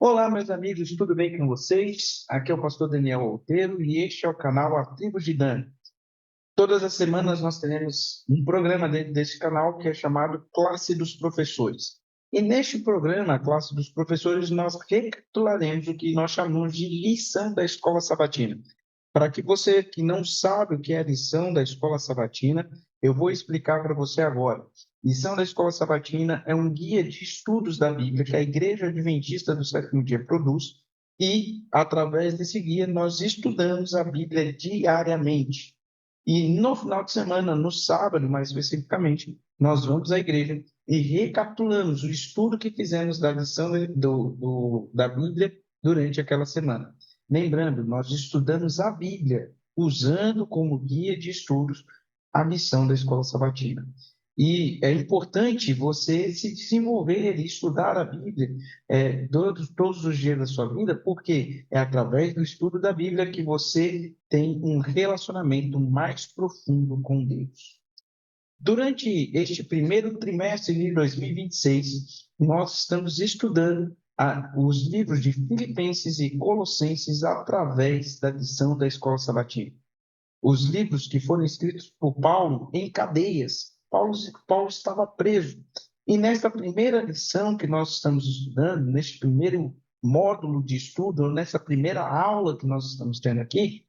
Olá, meus amigos, tudo bem com vocês? Aqui é o pastor Daniel Monteiro e este é o canal A Tribo de Dan. Todas as semanas nós teremos um programa dentro desse canal que é chamado Classe dos Professores. E neste programa, a Classe dos Professores, nós recapitularemos o que nós chamamos de lição da escola sabatina. Para que você que não sabe o que é a lição da escola sabatina, eu vou explicar para você agora. Lição da escola sabatina é um guia de estudos da Bíblia que a Igreja Adventista do Sétimo Dia produz e, através desse guia, nós estudamos a Bíblia diariamente. E no final de semana, no sábado, mais especificamente, nós vamos à igreja e recapitulamos o estudo que fizemos da lição da Bíblia durante aquela semana. Lembrando, nós estudamos a Bíblia usando como guia de estudos a missão da Escola Sabatina. E é importante você se desenvolver e estudar a Bíblia todos os dias da sua vida, porque é através do estudo da Bíblia que você tem um relacionamento mais profundo com Deus. Durante este primeiro trimestre de 2026, nós estamos estudando os livros de Filipenses e Colossenses através da lição da Escola Sabatina. Os livros que foram escritos por Paulo em cadeias. Paulo estava preso. E nesta primeira lição que nós estamos estudando, neste primeiro módulo de estudo, nessa primeira aula que nós estamos tendo aqui,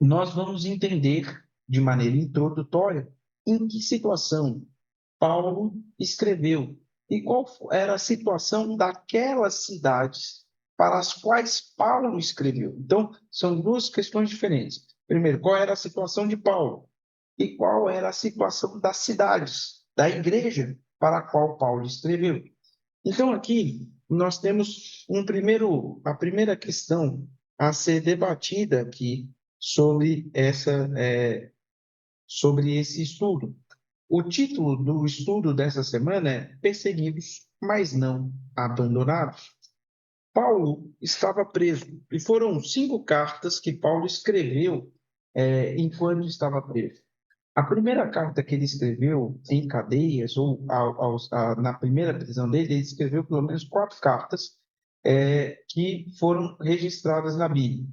nós vamos entender de maneira introdutória em que situação Paulo escreveu e qual era a situação daquelas cidades para as quais Paulo escreveu. Então, são duas questões diferentes. Primeiro, qual era a situação de Paulo e qual era a situação das cidades, da igreja para a qual Paulo escreveu. Então, aqui nós temos a primeira questão a ser debatida aqui sobre sobre esse estudo. O título do estudo dessa semana é Perseguidos, mas não abandonados. Paulo estava preso e foram 5 cartas que Paulo escreveu enquanto estava preso. A primeira carta que ele escreveu em cadeias, ou na primeira prisão dele, ele escreveu pelo menos 4 cartas que foram registradas na Bíblia: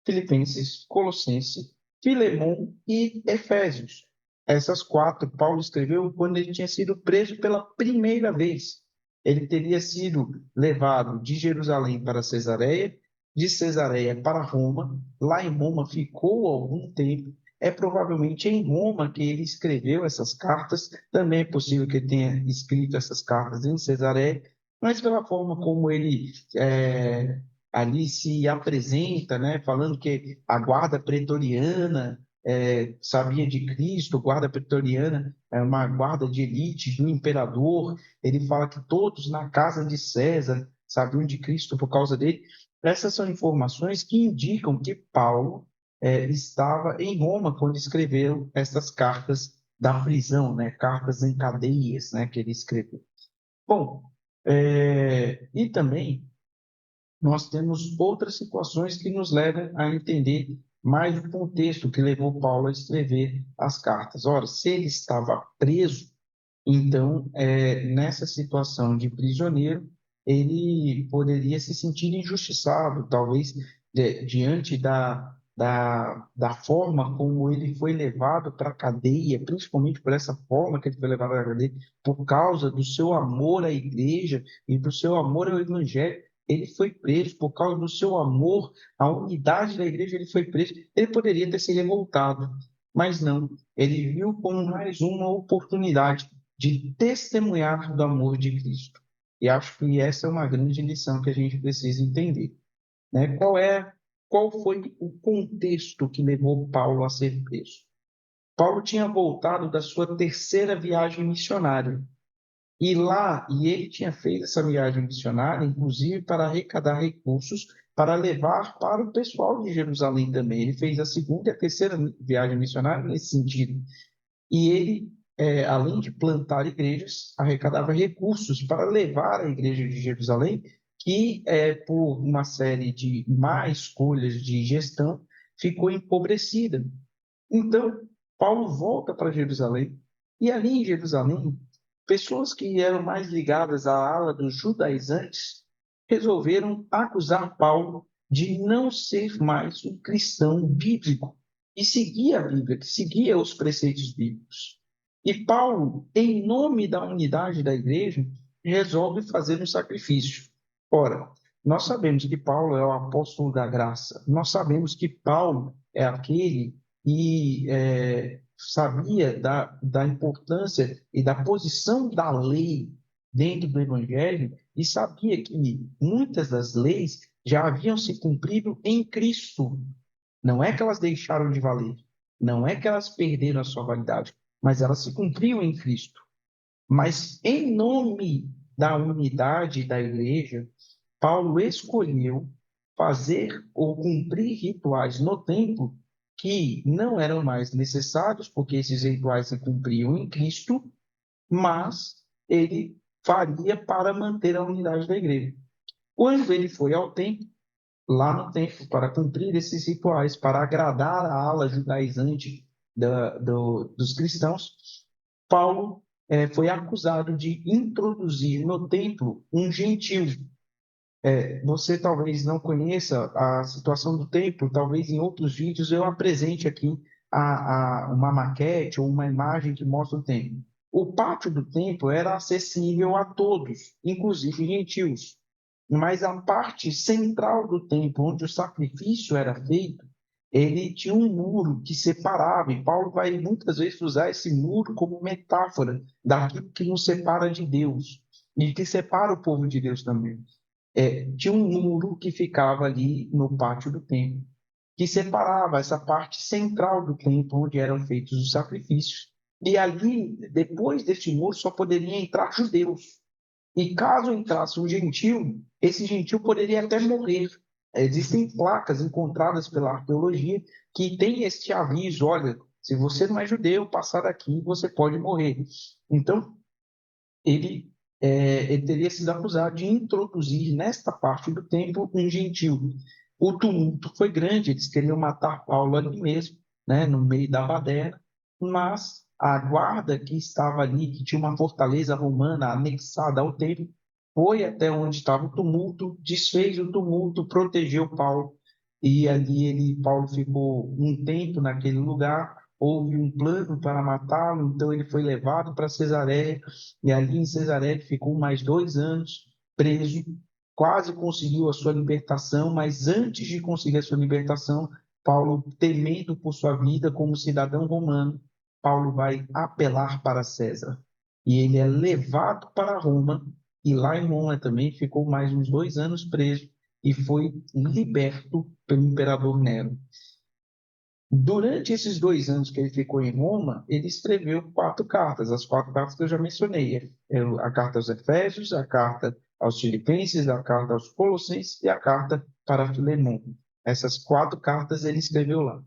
Filipenses, Colossenses, Filemão e Efésios. Essas 4 Paulo escreveu quando ele tinha sido preso pela primeira vez. Ele teria sido levado de Jerusalém para Cesareia, de Cesareia para Roma. Lá em Roma ficou algum tempo. É provavelmente em Roma que ele escreveu essas cartas. Também é possível que ele tenha escrito essas cartas em Cesareia, mas pela forma como ele ali se apresenta, né, falando que a guarda pretoriana sabia de Cristo, guarda pretoriana é uma guarda de elite do imperador. Ele fala que todos na casa de César sabiam de Cristo por causa dele. Essas são informações que indicam que Paulo estava em Roma quando escreveu essas cartas da prisão, né? Cartas em cadeias, né? Que ele escreveu. Bom, e também nós temos outras situações que nos levam a entender mais o contexto que levou Paulo a escrever as cartas. Ora, se ele estava preso, então, nessa situação de prisioneiro, ele poderia se sentir injustiçado, talvez diante da forma como ele foi levado para a cadeia, principalmente por essa forma que ele foi levado para a cadeia, por causa do seu amor à igreja e do seu amor ao evangelho. Ele foi preso por causa do seu amor à unidade da igreja, ele foi preso. Ele poderia ter se revoltado, mas não. Ele viu como mais uma oportunidade de testemunhar do amor de Cristo. E acho que essa é uma grande lição que a gente precisa entender, né? Qual foi o contexto que levou Paulo a ser preso? Paulo tinha voltado da sua terceira viagem missionária. E ele tinha feito essa viagem missionária, inclusive para arrecadar recursos para levar para o pessoal de Jerusalém também. Ele fez a segunda e a terceira viagem missionária nesse sentido. E ele, além de plantar igrejas, arrecadava recursos para levar a igreja de Jerusalém, que, por uma série de má escolhas de gestão, ficou empobrecida. Então, Paulo volta para Jerusalém, e ali em Jerusalém, pessoas que eram mais ligadas à ala dos judaizantes resolveram acusar Paulo de não ser mais um cristão bíblico, que seguia a Bíblia, que seguia os preceitos bíblicos. E Paulo, em nome da unidade da igreja, resolve fazer um sacrifício. Ora, nós sabemos que Paulo é o apóstolo da graça, nós sabemos que Paulo é aquele que sabia da importância e da posição da lei dentro do evangelho e sabia que muitas das leis já haviam se cumprido em Cristo. Não é que elas deixaram de valer, não é que elas perderam a sua validade, mas elas se cumpriam em Cristo. Mas em nome da unidade da igreja, Paulo escolheu fazer ou cumprir rituais no templo que não eram mais necessários, porque esses rituais se cumpriam em Cristo, mas ele faria para manter a unidade da igreja. Quando ele foi ao templo, lá no templo, para cumprir esses rituais, para agradar a ala judaizante dos cristãos, Paulo foi acusado de introduzir no templo um gentio. Você talvez não conheça a situação do templo, talvez em outros vídeos eu apresente aqui uma maquete ou uma imagem que mostra o templo. O pátio do templo era acessível a todos, inclusive gentios, mas a parte central do templo, onde o sacrifício era feito, ele tinha um muro que separava, e Paulo vai muitas vezes usar esse muro como metáfora daquilo que nos separa de Deus e que separa o povo de Deus também. Tinha um muro que ficava ali no pátio do templo, que separava essa parte central do templo, onde eram feitos os sacrifícios. E ali, depois deste muro, só poderiam entrar judeus. E caso entrasse um gentil, esse gentil poderia até morrer. Existem placas encontradas pela arqueologia que tem este aviso: olha, se você não é judeu, passar daqui, você pode morrer. Então, ele teria sido acusado de introduzir nesta parte do templo um gentil. O tumulto foi grande, eles queriam matar Paulo ali mesmo, né, no meio da baderna, mas a guarda que estava ali, que tinha uma fortaleza romana anexada ao templo, foi até onde estava o tumulto, desfez o tumulto, protegeu Paulo, e ali Paulo ficou um tempo naquele lugar. Houve um plano para matá-lo, então ele foi levado para Cesareia, e ali em Cesareia ele ficou mais 2 anos preso, quase conseguiu a sua libertação, mas antes de conseguir a sua libertação, Paulo, temendo por sua vida como cidadão romano, Paulo vai apelar para César. E ele é levado para Roma, e lá em Roma também ficou mais uns 2 anos preso, e foi liberto pelo imperador Nero. Durante esses 2 anos que ele ficou em Roma, ele escreveu 4 cartas, as 4 cartas que eu já mencionei. A carta aos Efésios, a carta aos Filipenses, a carta aos Colossenses e a carta para Filemão. Essas 4 cartas ele escreveu lá.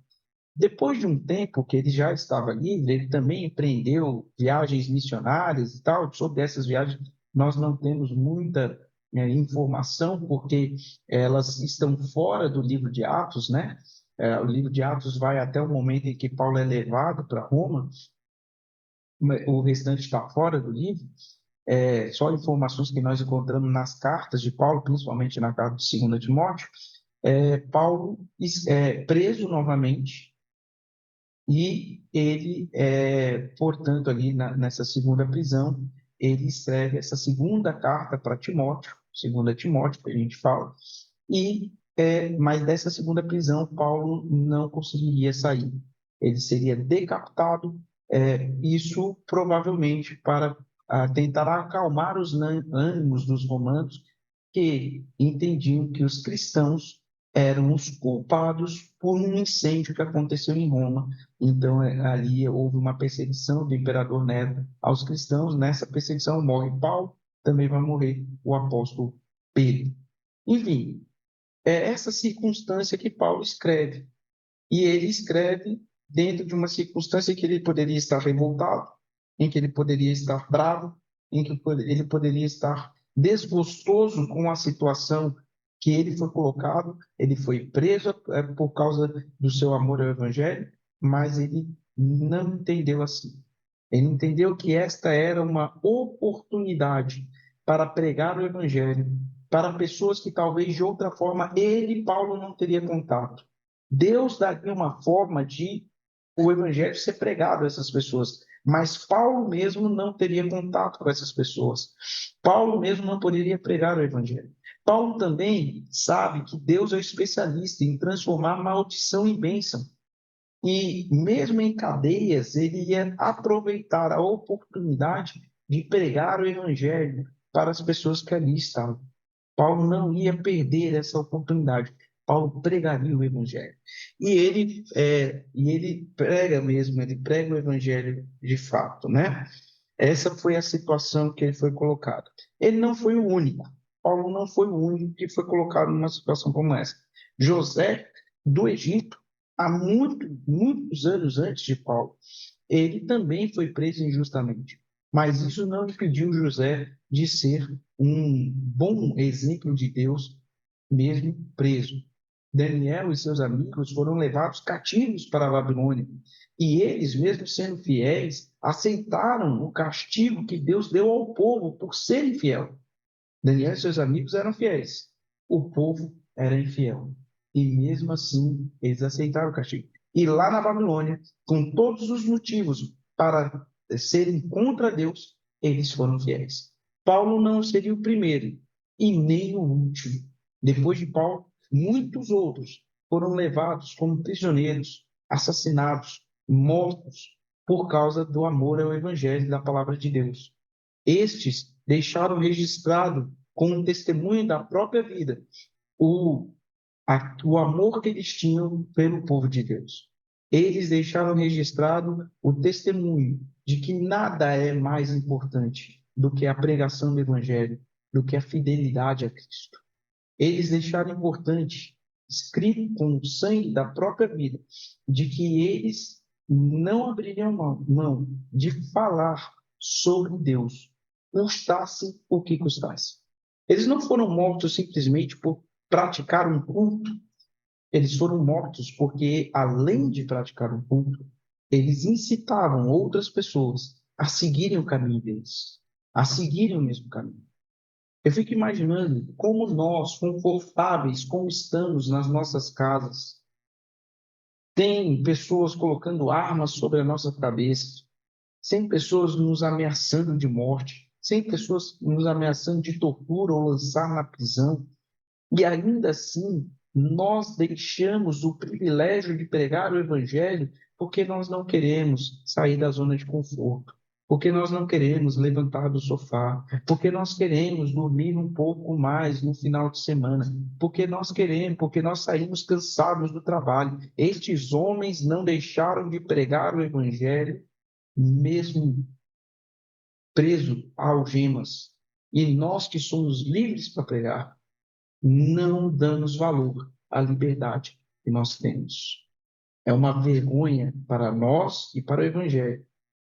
Depois de um tempo que ele já estava livre, ele também empreendeu viagens missionárias e tal. Sobre essas viagens, nós não temos muita informação, porque elas estão fora do livro de Atos, né? O livro de Atos vai até o momento em que Paulo é levado para Roma, o restante está fora do livro. Só informações que nós encontramos nas cartas de Paulo, principalmente na carta de 2 Timóteo. Paulo é preso novamente, e ele, portanto, ali nessa segunda prisão, ele escreve essa segunda carta para Timóteo, 2 Timóteo, que a gente fala, mas dessa segunda prisão, Paulo não conseguiria sair. Ele seria decapitado, isso provavelmente para tentar acalmar os ânimos dos romanos, que entendiam que os cristãos eram os culpados por um incêndio que aconteceu em Roma. Então, ali houve uma perseguição do imperador Nero aos cristãos. Nessa perseguição morre Paulo, também vai morrer o apóstolo Pedro. Enfim, é essa circunstância que Paulo escreve. E ele escreve dentro de uma circunstância em que ele poderia estar revoltado, em que ele poderia estar bravo, em que ele poderia estar desgostoso com a situação que ele foi colocado. Ele foi preso por causa do seu amor ao Evangelho, mas ele não entendeu assim. Ele entendeu que esta era uma oportunidade para pregar o Evangelho, para pessoas que talvez de outra forma ele, Paulo, não teria contato. Deus daria uma forma de o evangelho ser pregado a essas pessoas, mas Paulo mesmo não teria contato com essas pessoas. Paulo mesmo não poderia pregar o evangelho. Paulo também sabe que Deus é o especialista em transformar maldição em bênção. E mesmo em cadeias, ele ia aproveitar a oportunidade de pregar o evangelho para as pessoas que ali estavam. Paulo não ia perder essa oportunidade. Paulo pregaria o evangelho. E ele prega mesmo, ele prega o evangelho de fato, né? Essa foi a situação que ele foi colocado. Ele não foi o único. Paulo não foi o único que foi colocado numa situação como essa. José, do Egito, há muitos anos antes de Paulo, ele também foi preso injustamente. Mas isso não impediu José de ser um bom exemplo de Deus, mesmo preso. Daniel e seus amigos foram levados cativos para a Babilônia. E eles, mesmo sendo fiéis, aceitaram o castigo que Deus deu ao povo por ser infiel. Daniel e seus amigos eram fiéis. O povo era infiel. E mesmo assim, eles aceitaram o castigo. E lá na Babilônia, com todos os motivos para serem contra Deus, eles foram fiéis. Paulo não seria o primeiro e nem o último. Depois de Paulo, muitos outros foram levados como prisioneiros, assassinados, mortos por causa do amor ao evangelho da palavra de Deus. Estes deixaram registrado com um testemunho da própria vida o, o amor que eles tinham pelo povo de Deus. Eles deixaram registrado o testemunho de que nada é mais importante do que a pregação do Evangelho, do que a fidelidade a Cristo. Eles deixaram importante, escrito com o sangue da própria vida, de que eles não abririam mão de falar sobre Deus, custasse o que custasse. Eles não foram mortos simplesmente por praticar um culto, eles foram mortos porque, além de praticar um culto, eles incitavam outras pessoas a seguirem o caminho deles, a seguirem o mesmo caminho. Eu fico imaginando como nós, confortáveis como estamos nas nossas casas, tem pessoas colocando armas sobre a nossa cabeça, sem pessoas nos ameaçando de morte, sem pessoas nos ameaçando de tortura ou lançar na prisão, e ainda assim nós deixamos o privilégio de pregar o evangelho porque nós não queremos sair da zona de conforto, porque nós não queremos levantar do sofá, porque nós queremos dormir um pouco mais no final de semana, porque nós saímos cansados do trabalho. Estes homens não deixaram de pregar o evangelho, mesmo preso a algemas. E nós que somos livres para pregar, não damos valor à liberdade que nós temos. É uma vergonha para nós e para o Evangelho.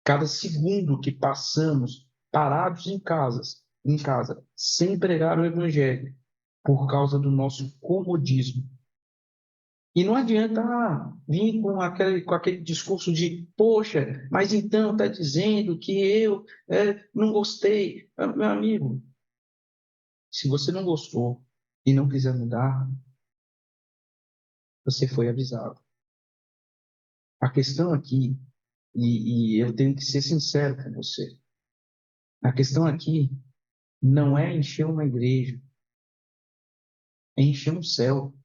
Cada segundo que passamos parados em casa, sem pregar o Evangelho, por causa do nosso comodismo. E não adianta vir com aquele discurso de, poxa, mas então está dizendo que eu não gostei. Meu amigo, se você não gostou e não quiser mudar, você foi avisado. A questão aqui, e eu tenho que ser sincero com você, a questão aqui não é encher uma igreja, é encher um céu.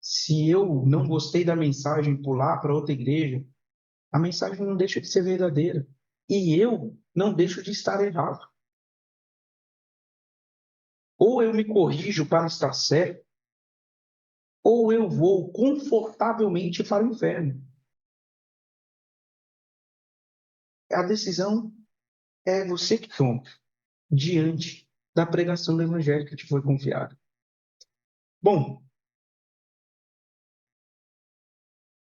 Se eu não gostei da mensagem pular para outra igreja, a mensagem não deixa de ser verdadeira. E eu não deixo de estar errado. Ou eu me corrijo para estar certo, ou eu vou confortavelmente para o inferno. A decisão é você que toma diante da pregação do evangelho que te foi confiada. Bom,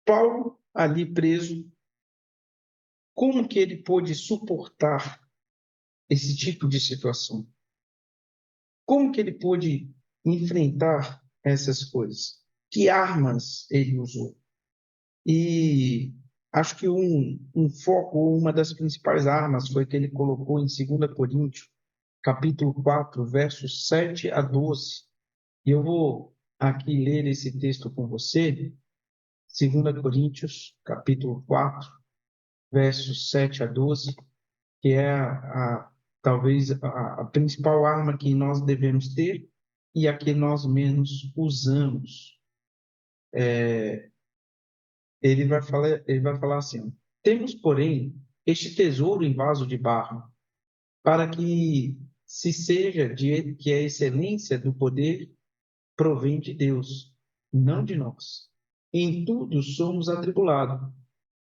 Paulo, ali preso, como que ele pôde suportar esse tipo de situação? Como que ele pôde enfrentar essas coisas? Que armas ele usou? E acho que um foco, uma das principais armas foi que ele colocou em 2 Coríntios, capítulo 4, versos 7 a 12. E eu vou aqui ler esse texto com você, 2 Coríntios, capítulo 4, versos 7 a 12, que é talvez a principal arma que nós devemos ter e a que nós menos usamos. Ele vai falar assim: ó, temos, porém, este tesouro em vaso de barro, para que se seja que a excelência do poder provém de Deus, não de nós. Em tudo somos atribulados,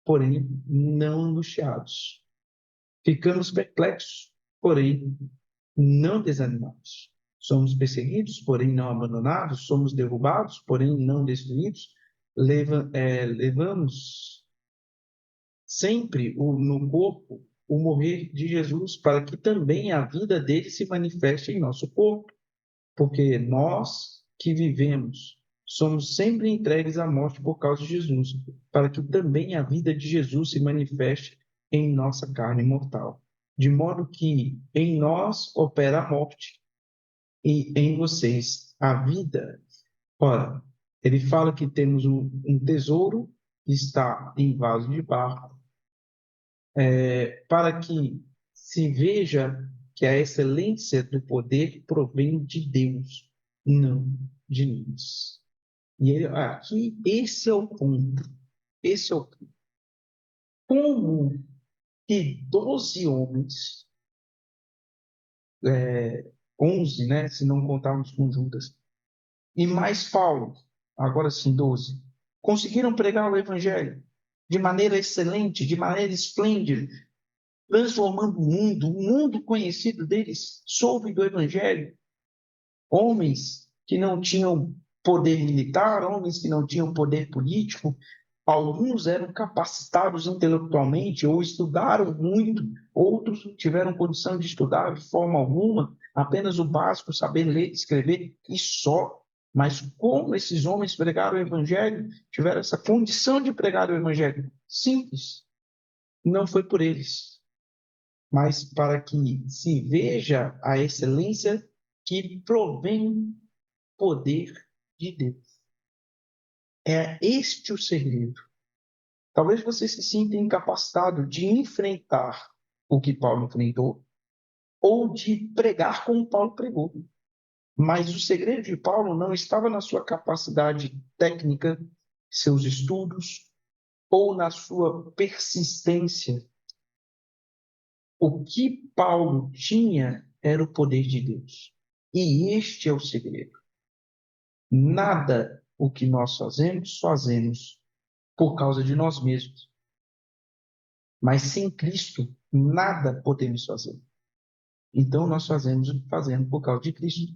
porém não angustiados. Ficamos perplexos, porém não desanimados. Somos perseguidos, porém não abandonados. Somos derrubados, porém não destruídos. Levamos sempre no corpo o morrer de Jesus, para que também a vida dele se manifeste em nosso corpo. Porque nós que vivemos somos sempre entregues à morte por causa de Jesus, para que também a vida de Jesus se manifeste em nossa carne mortal. De modo que em nós opera a morte e em vocês a vida. Ora, ele fala que temos um tesouro que está em vaso de barro, para que se veja que a excelência do poder provém de Deus, não de nós. E aqui, esse é o ponto. Esse é o ponto. Como que 12 homens, 11, né, se não contarmos com Judas, e mais Paulo, agora sim 12, conseguiram pregar o evangelho de maneira excelente, de maneira esplêndida, transformando o mundo conhecido deles soube do evangelho. Homens que não tinham poder militar, homens que não tinham poder político, alguns eram capacitados intelectualmente ou estudaram muito, outros não tiveram condição de estudar de forma alguma, apenas o básico, saber ler e escrever e só. Mas como esses homens pregaram o evangelho, tiveram essa condição de pregar o evangelho? Simples. Não foi por eles, mas para que se veja a excelência que provém poder de Deus. É este o segredo. Talvez você se sinta incapacitado de enfrentar o que Paulo enfrentou ou de pregar como Paulo pregou. Mas o segredo de Paulo não estava na sua capacidade técnica, seus estudos ou na sua persistência. O que Paulo tinha era o poder de Deus. E este é o segredo. Nada o que nós fazemos por causa de nós mesmos. Mas sem Cristo, nada podemos fazer. Então, nós fazemos o que fazemos por causa de Cristo.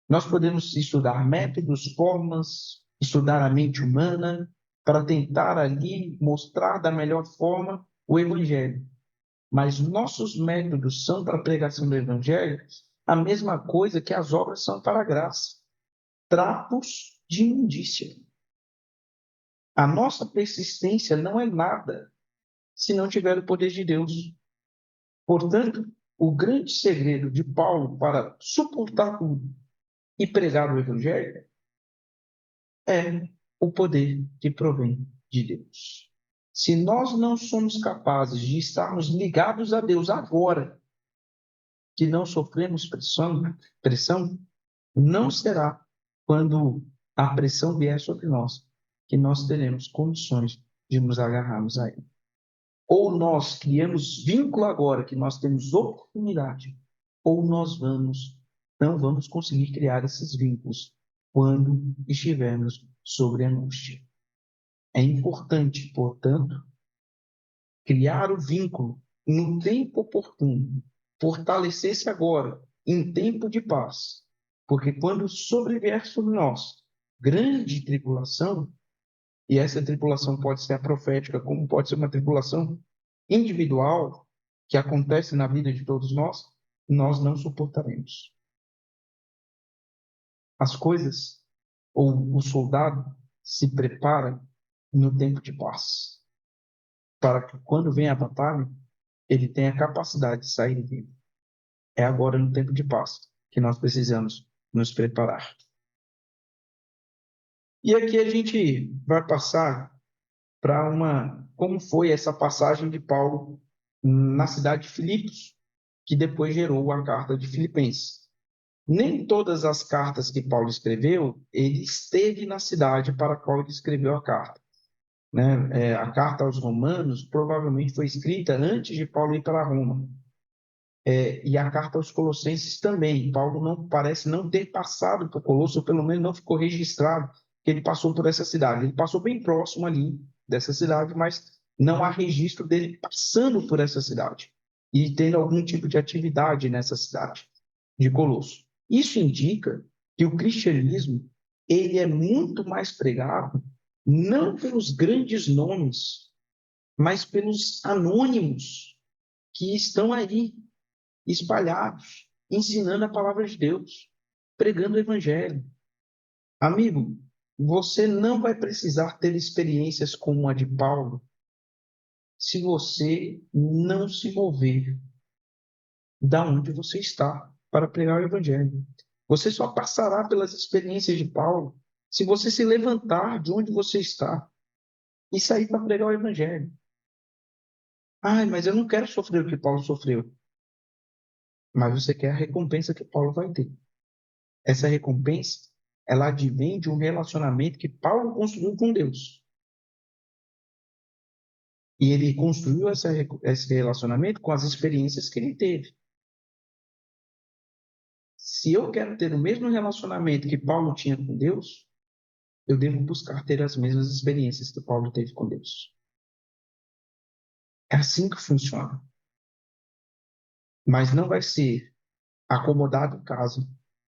Nós podemos estudar métodos, formas, estudar a mente humana, para tentar ali mostrar da melhor forma o Evangelho. Mas nossos métodos são para a pregação do Evangelho a mesma coisa que as obras são para a graça. Trapos de imundícia. A nossa persistência não é nada se não tiver o poder de Deus. Portanto, o grande segredo de Paulo para suportar tudo e pregar o Evangelho é o poder que provém de Deus. Se nós não somos capazes de estarmos ligados a Deus agora, que não sofremos pressão, não será quando a pressão vier sobre nós que nós teremos condições de nos agarrarmos a Ele. Ou nós criamos vínculo agora, que nós temos oportunidade, ou nós não vamos conseguir criar esses vínculos quando estivermos sobre a angústia. É importante, portanto, criar o vínculo no tempo oportuno, fortalecer-se agora, em tempo de paz, porque quando sobrevier sobre nós grande tribulação, e essa tribulação pode ser a profética, como pode ser uma tribulação individual que acontece na vida de todos nós não suportaremos. As coisas, ou o soldado, se prepara no tempo de paz, para que quando vem a batalha, ele tenha a capacidade de sair vivo. É agora no tempo de Páscoa que nós precisamos nos preparar. E aqui a gente vai passar para como foi essa passagem de Paulo na cidade de Filipos, que depois gerou a carta de Filipenses. Nem todas as cartas que Paulo escreveu, ele esteve na cidade para a qual ele escreveu a carta. Né? A carta aos Romanos provavelmente foi escrita antes de Paulo ir para Roma. E a carta aos Colossenses também. Paulo não parece não ter passado por Colosso, ou pelo menos não ficou registrado que ele passou por essa cidade. Ele passou bem próximo ali dessa cidade, mas não há registro dele passando por essa cidade e tendo algum tipo de atividade nessa cidade de Colosso. Isso indica que o cristianismo ele é muito mais pregado não pelos grandes nomes, mas pelos anônimos que estão aí espalhados, ensinando a palavra de Deus, pregando o evangelho. Amigo, você não vai precisar ter experiências como a de Paulo se você não se mover da onde você está para pregar o evangelho. Você só passará pelas experiências de Paulo se você se levantar de onde você está e sair para pregar o evangelho. Ai, mas eu não quero sofrer o que Paulo sofreu. Mas você quer a recompensa que Paulo vai ter. Essa recompensa, ela advém de um relacionamento que Paulo construiu com Deus. E ele construiu esse relacionamento com as experiências que ele teve. Se eu quero ter o mesmo relacionamento que Paulo tinha com Deus, eu devo buscar ter as mesmas experiências que Paulo teve com Deus. É assim que funciona. Mas não vai ser acomodado em casa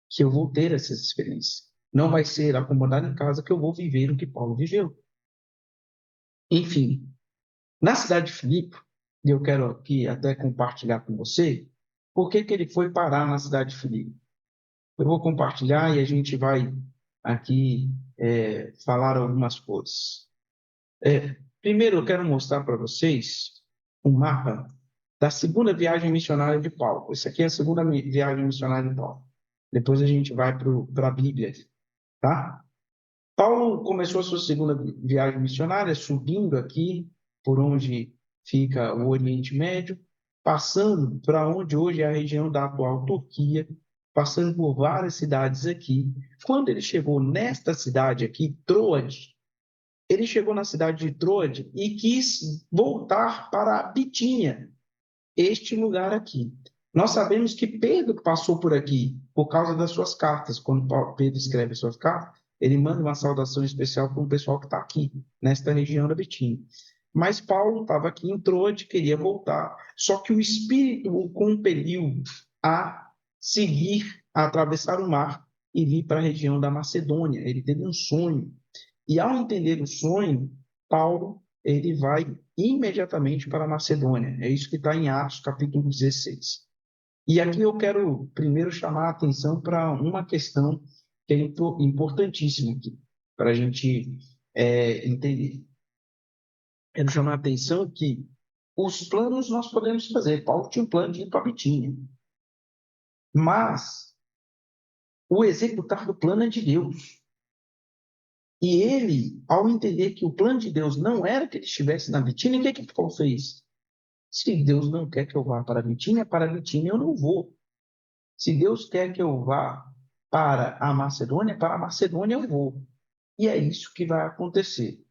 que eu vou ter essas experiências. Não vai ser acomodado em casa que eu vou viver o que Paulo viveu. Enfim, na cidade de Filipe, e eu quero aqui até compartilhar com você, por que que ele foi parar na cidade de Filipe. Eu vou compartilhar e a gente vai aqui falar algumas coisas. Primeiro, eu quero mostrar para vocês um mapa da segunda viagem missionária de Paulo. Essa aqui é a segunda viagem missionária de Paulo. Depois a gente vai para a Bíblia, tá? Paulo começou a sua segunda viagem missionária subindo aqui por onde fica o Oriente Médio, passando para onde hoje é a região da atual Turquia, passando por várias cidades aqui. Quando ele chegou nesta cidade aqui, Troade, ele chegou na cidade de Troade e quis voltar para a Bitínia, este lugar aqui. Nós sabemos que Pedro passou por aqui por causa das suas cartas. Quando Pedro escreve suas cartas, ele manda uma saudação especial para o pessoal que está aqui, nesta região da Betínia. Mas Paulo estava aqui em Troade, queria voltar, só que o Espírito o compeliu a seguir, a atravessar o mar e vir para a região da Macedônia. Ele teve um sonho. E ao entender o sonho, Paulo ele vai imediatamente para a Macedônia. É isso que está em Atos, capítulo 16. E aqui eu quero primeiro chamar a atenção para uma questão que é importantíssima aqui, para a gente entender. Quero chamar a atenção que os planos nós podemos fazer. Paulo tinha um plano de ir para a Bitínia, mas o executar do plano é de Deus. E ele, ao entender que o plano de Deus não era que ele estivesse na Bitínia, o que é que Paulo fez? Se Deus não quer que eu vá para a Bitínia eu não vou. Se Deus quer que eu vá para a Macedônia eu vou. E é isso que vai acontecer.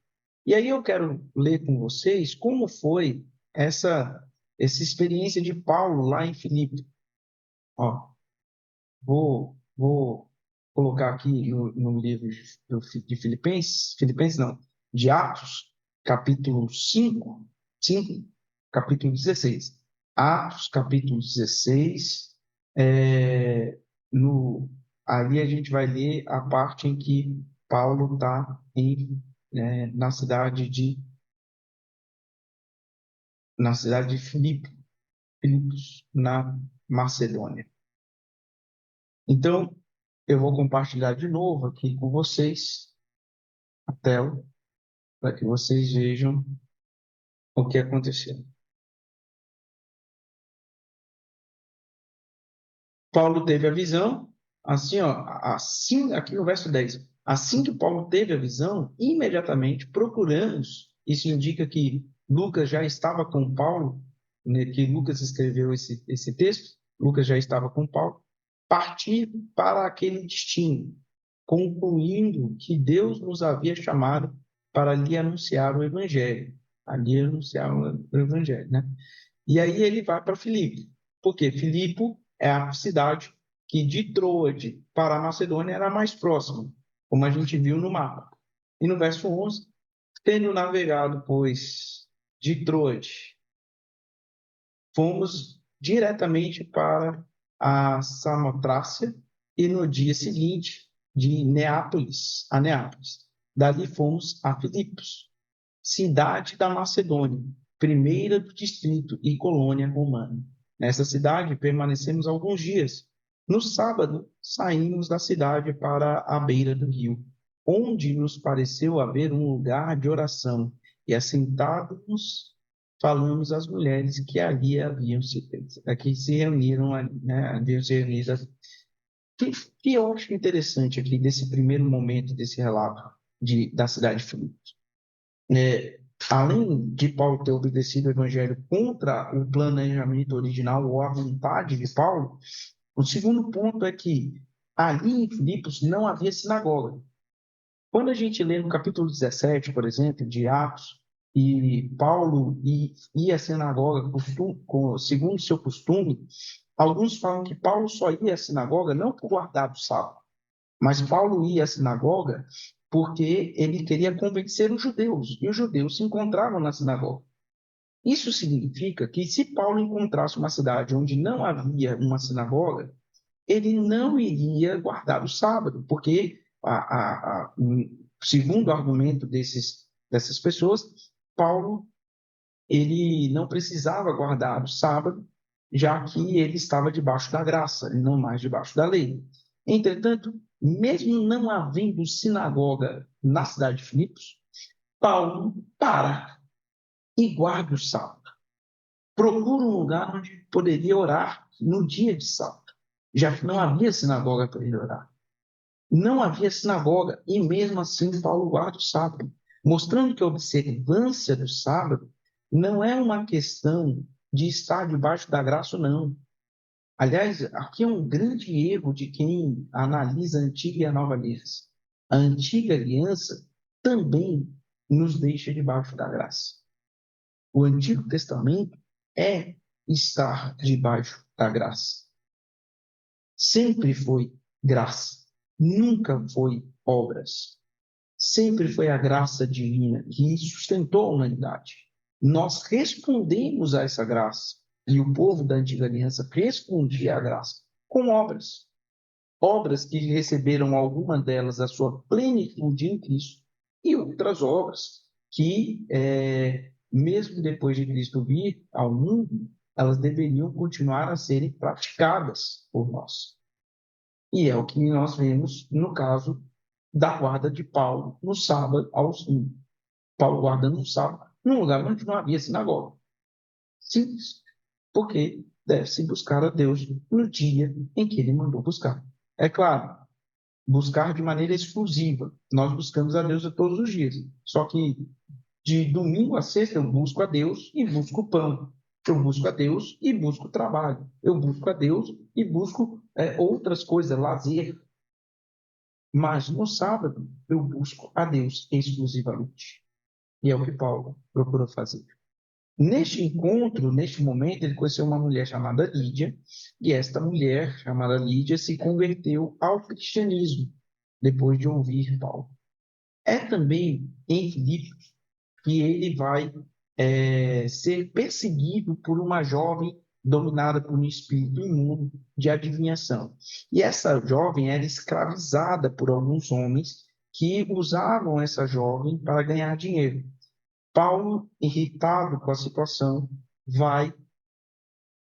E aí eu quero ler com vocês como foi essa experiência de Paulo lá em Filipe. Ó, vou colocar aqui no livro de Filipenses não, de Atos, capítulo 5, capítulo 16. Atos, capítulo 16, é, no, ali a gente vai ler a parte em que Paulo está na cidade de Filipos, na Macedônia. Então, eu vou compartilhar de novo aqui com vocês a tela, para que vocês vejam o que aconteceu. Paulo teve a visão, assim, ó, assim, aqui no verso 10. Assim que Paulo teve a visão, imediatamente procuramos, isso indica que Lucas já estava com Paulo, né, que Lucas escreveu esse texto, Lucas já estava com Paulo, partir para aquele destino, concluindo que Deus nos havia chamado para lhe anunciar o Evangelho, ali anunciar o Evangelho, né? E aí ele vai para Filipe, porque Filipe é a cidade que de Troade para a Macedônia era mais próxima, como a gente viu no mapa. E no verso 11, tendo navegado, pois, de Troade, fomos diretamente para a Samotrácia e no dia seguinte, de Neápolis a Neápolis. Dali fomos a Filipos, cidade da Macedônia, primeira do distrito e colônia romana. Nessa cidade permanecemos alguns dias. No sábado, saímos da cidade para a beira do rio, onde nos pareceu haver um lugar de oração, e assentados falamos às mulheres que ali que se reuniram, né, haviam se reunido. Que eu acho interessante aqui desse primeiro momento desse relato da cidade de Filipe. Além de Paulo ter obedecido o evangelho contra o planejamento original ou a vontade de Paulo, o segundo ponto é que ali em Filipos não havia sinagoga. Quando a gente lê no capítulo 17, por exemplo, de Atos, e Paulo ia à sinagoga segundo o seu costume, alguns falam que Paulo só ia à sinagoga não por guardar o sábado, mas Paulo ia à sinagoga porque ele queria convencer os judeus, e os judeus se encontravam na sinagoga. Isso significa que se Paulo encontrasse uma cidade onde não havia uma sinagoga, ele não iria guardar o sábado, porque, segundo o argumento dessas pessoas, Paulo ele não precisava guardar o sábado, já que ele estava debaixo da graça, e não mais debaixo da lei. Entretanto, mesmo não havendo sinagoga na cidade de Filipos, Paulo para e guarda o sábado. Procura um lugar onde poderia orar no dia de sábado, já que não havia sinagoga para ele orar. Não havia sinagoga, e mesmo assim Paulo guarda o sábado, mostrando que a observância do sábado não é uma questão de estar debaixo da graça ou não. Aliás, aqui é um grande erro de quem analisa a antiga e a nova aliança. A antiga aliança também nos deixa debaixo da graça. O Antigo Testamento é estar debaixo da graça. Sempre foi graça, nunca foi obras. Sempre foi a graça divina que sustentou a humanidade. Nós respondemos a essa graça, e o povo da antiga aliança respondia à graça com obras. Obras que receberam alguma delas a sua plenitude em Cristo, e outras obras que, mesmo depois de Cristo vir ao mundo, elas deveriam continuar a serem praticadas por nós. E é o que nós vemos no caso da guarda de Paulo no sábado, Paulo guardando no sábado, num lugar onde não havia sinagoga. Simples. Porque deve-se buscar a Deus no dia em que ele mandou buscar. É claro, buscar de maneira exclusiva. Nós buscamos a Deus a todos os dias. Só que de domingo a sexta eu busco a Deus e busco o pão. Eu busco a Deus e busco o trabalho. Eu busco a Deus e busco outras coisas, lazer. Mas no sábado eu busco a Deus exclusivamente. E é o que Paulo procurou fazer. Neste encontro, neste momento, ele conheceu uma mulher chamada Lídia, e esta mulher, chamada Lídia, se converteu ao cristianismo depois de ouvir Paulo. É também em Filipos que ele vai ser perseguido por uma jovem dominada por um espírito imundo de adivinhação. E essa jovem era escravizada por alguns homens que usavam essa jovem para ganhar dinheiro. Paulo, irritado com a situação, vai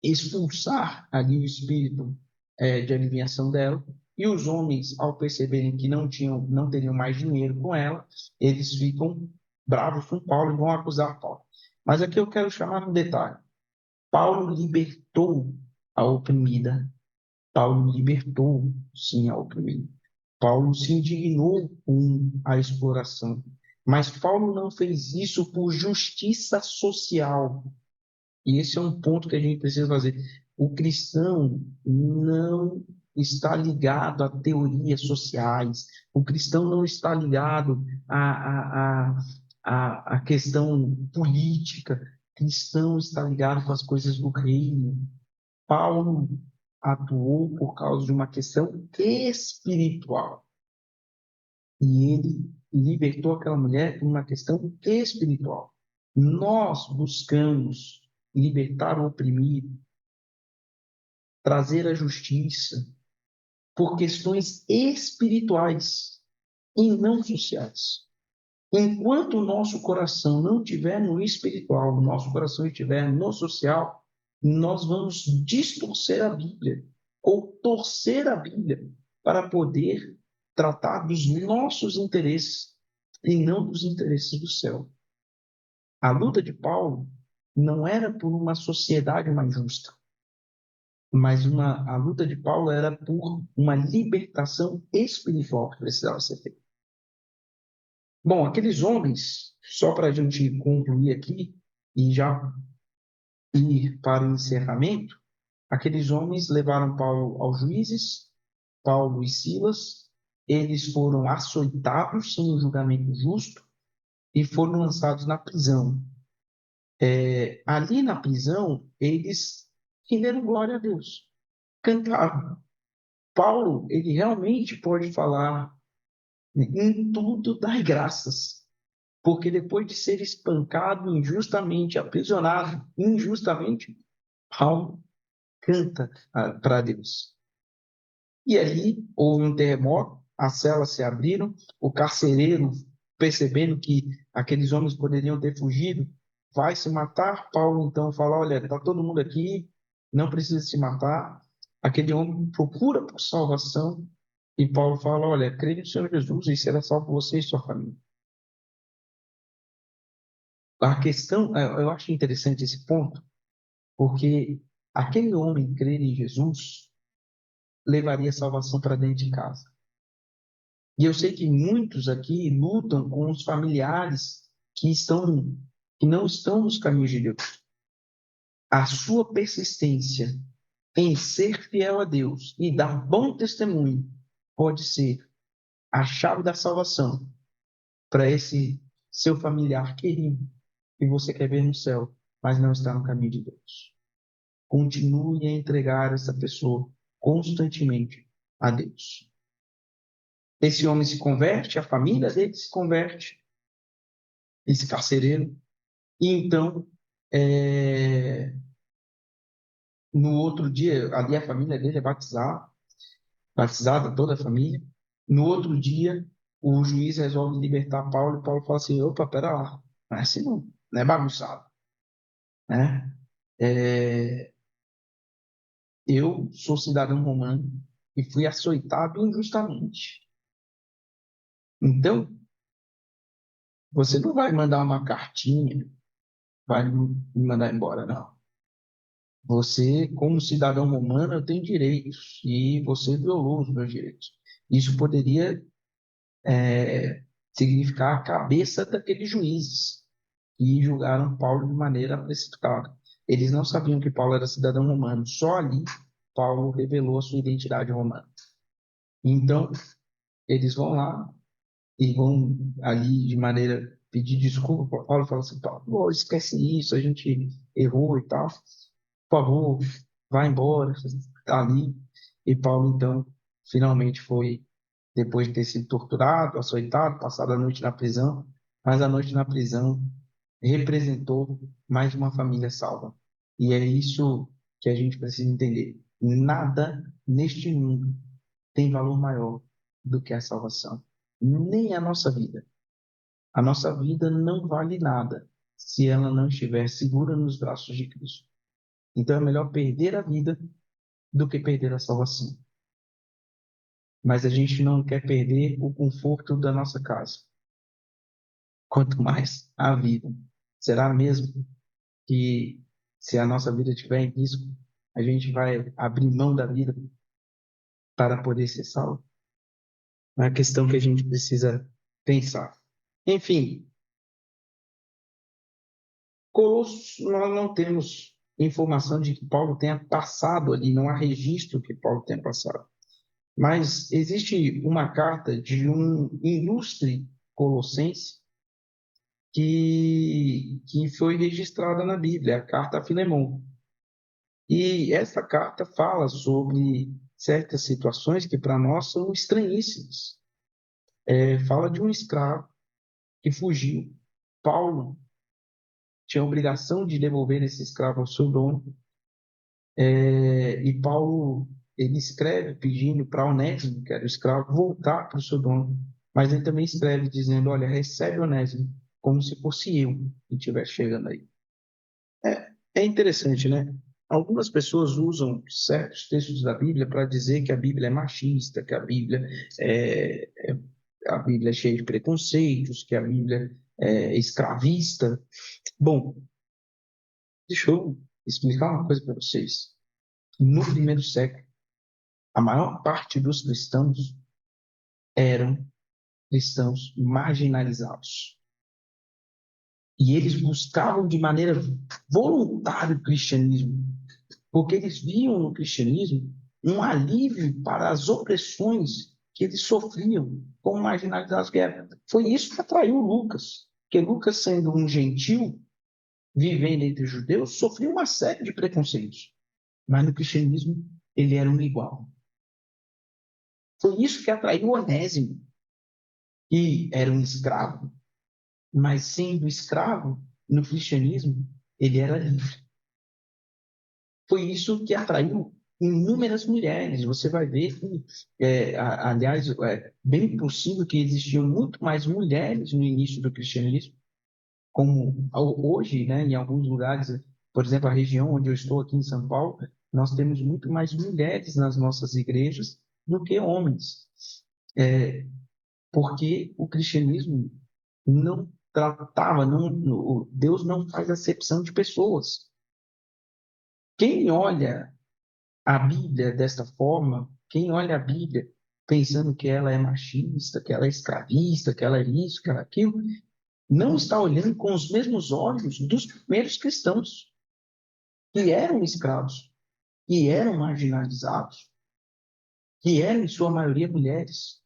expulsar ali o espírito de adivinhação dela, e os homens, ao perceberem que não teriam mais dinheiro com ela, eles ficam bravos com Paulo e vão acusar Paulo. Mas aqui eu quero chamar um detalhe. Paulo libertou a oprimida. Paulo libertou, sim, ao oprimido. Paulo se indignou com a exploração. Mas Paulo não fez isso por justiça social. E esse é um ponto que a gente precisa fazer. O cristão não está ligado a teorias sociais. O cristão não está ligado à questão política. O cristão está ligado com as coisas do reino. Paulo atuou por causa de uma questão espiritual. E ele libertou aquela mulher por uma questão espiritual. Nós buscamos libertar o oprimido, trazer a justiça por questões espirituais e não sociais. Enquanto o nosso coração não estiver no espiritual, o nosso coração estiver no social, nós vamos distorcer a Bíblia ou torcer a Bíblia para poder tratar dos nossos interesses e não dos interesses do céu. A luta de Paulo não era por uma sociedade mais justa, mas a luta de Paulo era por uma libertação espiritual que precisava ser feita. Bom, aqueles homens, só para a gente concluir aqui e já ir para o encerramento, aqueles homens levaram Paulo aos juízes, Paulo e Silas, eles foram açoitados sem um julgamento justo e foram lançados na prisão. Ali na prisão, eles renderam glória a Deus, cantaram. Paulo, ele realmente pode falar em tudo dar graças, porque depois de ser espancado injustamente, aprisionado injustamente, Paulo canta para Deus. E ali houve um terremoto, as celas se abriram, o carcereiro, percebendo que aqueles homens poderiam ter fugido, vai se matar. Paulo então fala: olha, está todo mundo aqui, não precisa se matar. Aquele homem procura por salvação e Paulo fala: olha, crê no Senhor Jesus e será salvo você e sua família. A questão, eu acho interessante esse ponto, porque aquele homem crer em Jesus levaria salvação para dentro de casa. E eu sei que muitos aqui lutam com os familiares que não estão nos caminhos de Deus. A sua persistência em ser fiel a Deus e dar bom testemunho pode ser a chave da salvação para esse seu familiar querido que você quer ver no céu, mas não está no caminho de Deus. Continue a entregar essa pessoa constantemente a Deus. Esse homem se converte, a família dele se converte, esse carcereiro, e então, no outro dia, ali a família dele é batizada toda a família. No outro dia, o juiz resolve libertar Paulo, e Paulo fala assim: opa, pera lá, não é assim não, não é bagunçado, né? É, eu sou cidadão romano e fui açoitado injustamente. Então, você não vai mandar uma cartinha, vai me mandar embora, não. Você, como cidadão romano, eu tenho direitos e você violou os meus direitos. Isso poderia significar a cabeça daqueles juízes que julgaram Paulo de maneira precipitada. Eles não sabiam que Paulo era cidadão romano. Só ali Paulo revelou a sua identidade romana. Então, eles vão lá e vão ali de maneira pedir desculpa para Paulo, fala assim: Paulo, esquece isso, a gente errou e tal. Por favor, vá embora, está ali. E Paulo, então, finalmente foi, depois de ter sido torturado, açoitado, passado a noite na prisão, mas a noite na prisão representou mais uma família salva. E é isso que a gente precisa entender. Nada neste mundo tem valor maior do que a salvação. Nem a nossa vida. A nossa vida não vale nada se ela não estiver segura nos braços de Cristo. Então é melhor perder a vida do que perder a salvação. Mas a gente não quer perder o conforto da nossa casa. Quanto mais a vida. Será mesmo que se a nossa vida estiver em risco, a gente vai abrir mão da vida para poder ser salvo? É uma questão que a gente precisa pensar. Enfim, Colossos, nós não temos informação de que Paulo tenha passado ali, não há registro que Paulo tenha passado. Mas existe uma carta de um ilustre colossense que foi registrada na Bíblia, a carta a Filemão. E essa carta fala sobre certas situações que para nós são estranhíssimas. Fala de um escravo que fugiu. Paulo tinha a obrigação de devolver esse escravo ao seu dono. E Paulo, ele escreve pedindo para Onésimo, que era o escravo, voltar para o seu dono. Mas ele também escreve dizendo, olha, recebe Onésimo, como se fosse eu que estivesse chegando aí. É interessante, né? Algumas pessoas usam certos textos da Bíblia para dizer que a Bíblia é machista, que é, é, a Bíblia é cheia de preconceitos, que a Bíblia é escravista. Bom, deixa eu explicar uma coisa para vocês. No primeiro século, a maior parte dos cristãos eram cristãos marginalizados. E eles buscavam de maneira voluntária o cristianismo, porque eles viam no cristianismo um alívio para as opressões que eles sofriam como marginalizados que eram. Foi isso que atraiu Lucas, porque Lucas, sendo um gentil, vivendo entre os judeus, sofria uma série de preconceitos, mas no cristianismo ele era um igual. Foi isso que atraiu Onésimo, que era um escravo, mas sendo escravo no cristianismo, ele era livre. Foi isso que atraiu inúmeras mulheres. Você vai ver que, aliás, é bem possível que existiam muito mais mulheres no início do cristianismo, como hoje, né, em alguns lugares, por exemplo, a região onde eu estou aqui em São Paulo, nós temos muito mais mulheres nas nossas igrejas do que homens, porque o cristianismo não tratava, Deus não faz acepção de pessoas. Quem olha a Bíblia desta forma, quem olha a Bíblia pensando que ela é machista, que ela é escravista, que ela é isso, que ela é aquilo, não está olhando com os mesmos olhos dos primeiros cristãos, que eram escravos, que eram marginalizados, que eram, em sua maioria, mulheres.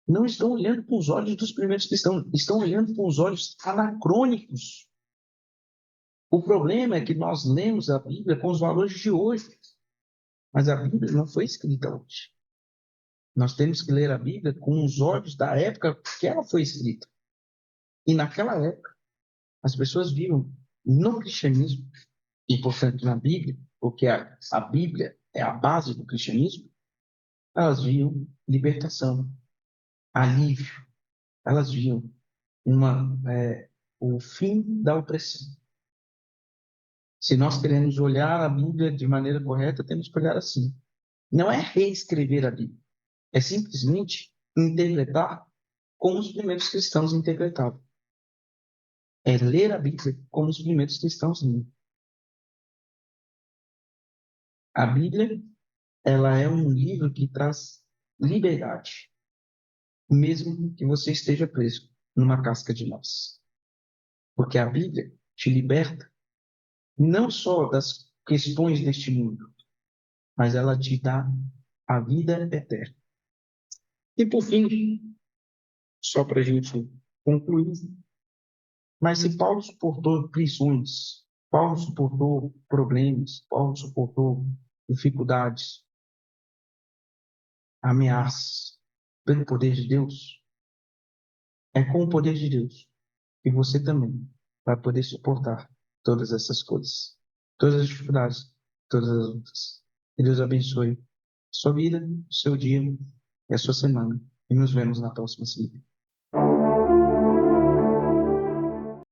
Não estão olhando com os olhos dos primeiros cristãos, estão olhando com os olhos anacrônicos. O problema é que nós lemos a Bíblia com os valores de hoje, mas a Bíblia não foi escrita hoje. Nós temos que ler a Bíblia com os olhos da época que ela foi escrita. E naquela época, as pessoas viam no cristianismo, e portanto na Bíblia, porque a Bíblia é a base do cristianismo, elas viam libertação, alívio, elas viam o fim da opressão. Se nós queremos olhar a Bíblia de maneira correta, temos que olhar assim. Não é reescrever a Bíblia, é simplesmente interpretar como os primeiros cristãos interpretavam. É ler a Bíblia como os primeiros cristãos liam. A Bíblia, ela é um livro que traz liberdade, mesmo que você esteja preso numa casca de nós. Porque a Bíblia te liberta não só das questões deste mundo, mas ela te dá a vida eterna. E por fim, só para a gente concluir, mas se Paulo suportou prisões, Paulo suportou problemas, Paulo suportou dificuldades, ameaças pelo poder de Deus, é com o poder de Deus que você também vai poder suportar todas essas coisas, todas as dificuldades, todas as lutas. Que Deus abençoe a sua vida, o seu dia e a sua semana. E nos vemos na próxima semana.